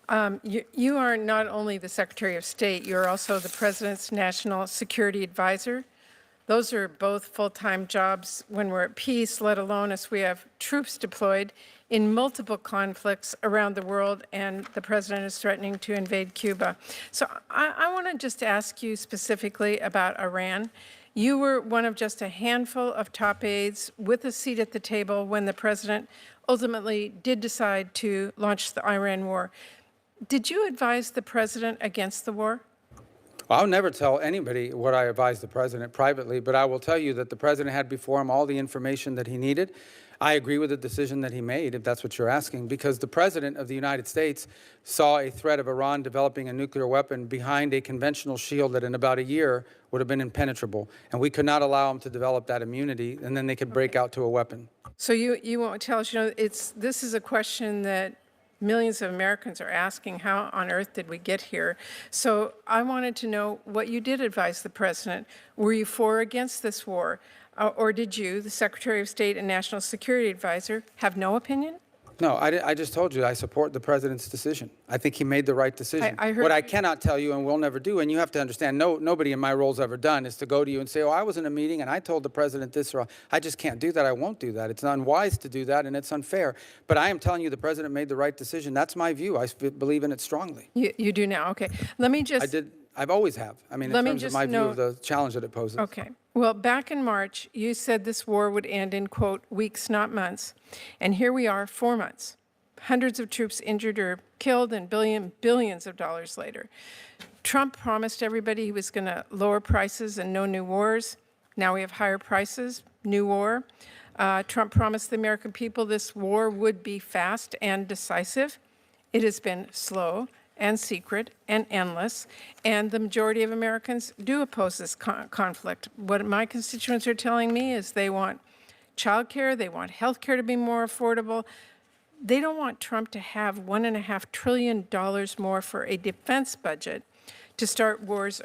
You are not only the Secretary of State, you're also the President's National Security Advisor. Those are both full-time jobs when we're at peace, let alone as we have troops deployed in multiple conflicts around the world, and the President is threatening to invade Cuba. So I want to just ask you specifically about Iran. You were one of just a handful of top aides with a seat at the table when the President ultimately did decide to launch the Iran war. Did you advise the President against the war? I'll never tell anybody what I advised the President privately, but I will tell you that the President had before him all the information that he needed. I agree with the decision that he made, if that's what you're asking, because the President of the United States saw a threat of Iran developing a nuclear weapon behind a conventional shield that in about a year would have been impenetrable. And we could not allow them to develop that immunity, and then they could break out to a weapon. So you won't tell us, this is a question that millions of Americans are asking, how on earth did we get here? So I wanted to know what you did advise the President. Were you for or against this war? Or did you, the Secretary of State and National Security Advisor, have no opinion? No, I just told you I support the President's decision. I think he made the right decision. I heard what I cannot tell you and will never do, and you have to understand, nobody in my role's ever done, is to go to you and say, oh, I was in a meeting and I told the President this, or I just can't do that. I won't do that. It's unwise to do that, and it's unfair. But I am telling you the President made the right decision. That's my view. I believe in it strongly. You do now. Okay. Let me just... I've always have. I mean, in terms of my view of the challenge that it poses. Okay. Well, back in March, you said this war would end in, quote, weeks, not months. And here we are, 4 months. Hundreds of troops injured or killed, and billions of dollars later. Trump promised everybody he was going to lower prices and no new wars. Now we have higher prices, new war. Trump promised the American people this war would be fast and decisive. It has been slow and secret and endless, and the majority of Americans do oppose this conflict. What my constituents are telling me is they want child care, they want health care to be more affordable. They don't want Trump to have $1.5 trillion more for a defense budget to start wars